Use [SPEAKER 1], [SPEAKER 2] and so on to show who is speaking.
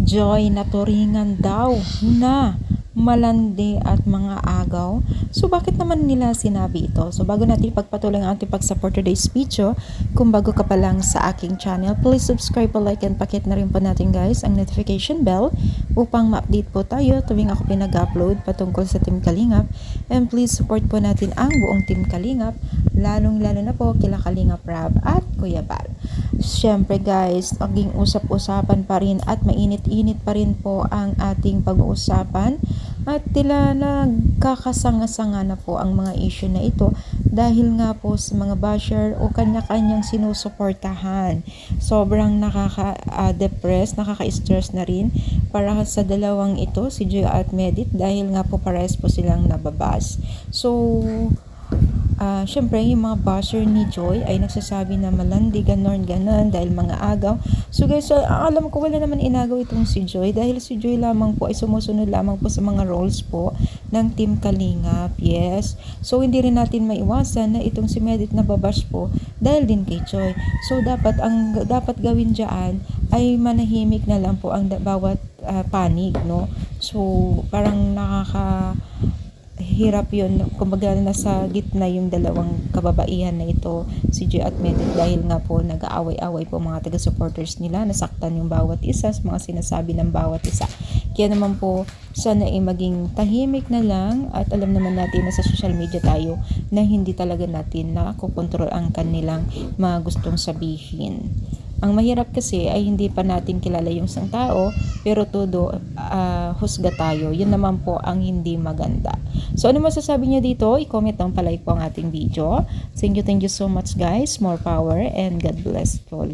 [SPEAKER 1] Joy na turingan daw na malandi at mga agaw. So bakit naman nila sinabi ito? So bago natin pagpatuloy ang ating pag-support today's video, kung bago ka pa lang sa aking channel, please subscribe, like, and pakit na rin po natin guys ang notification bell upang ma-update po tayo tuwing ako pinag-upload patungkol sa Team Kalingap. And please support po natin ang buong Team Kalingap, lalong-lalo na po kila Kalingap Rab at Kuya Bal. Siyempre guys, maging usap-usapan pa rin at mainit-init pa rin po ang ating pag-uusapan at tila nagkakasanga-sanga na po ang mga issue na ito dahil nga po sa mga basher o kanya-kanyang sinusuportahan. Sobrang nakaka-depress, nakaka-stress na rin para sa dalawang ito, si Joy at Medit, dahil nga po pares po silang nababas. So syempre yung mga basher ni Joy ay nagsasabi na malandi, ganon dahil mga agaw. So guys, alam ko wala naman inagaw itong si Joy dahil si Joy lamang po ay sumusunod lamang po sa mga roles po ng Team Kalingap. Yes, so hindi rin natin maiwasan na itong si Medit na babash po dahil din kay Joy. So ang dapat gawin dyan ay manahimik na lang po ang bawat panig, no? So parang hirap yun, kumbaga nasa gitna yung dalawang kababaihan na ito, si Joy at Medit, dahil nga po nag-aaway-away po mga taga-supporters nila, nasaktan yung bawat isa sa mga sinasabi ng bawat isa. Kaya naman po sana ay maging tahimik na lang at alam naman natin na sa social media tayo na hindi talaga natin nakokontrol ang kanilang mga gustong sabihin. Ang mahirap kasi ay hindi pa natin kilala yung isang tao pero todo husga tayo. Yun naman po ang hindi maganda. So ano masasabi niyo dito? I-comment lang palike po ang ating video. Thank you so much guys. More power and God bless po.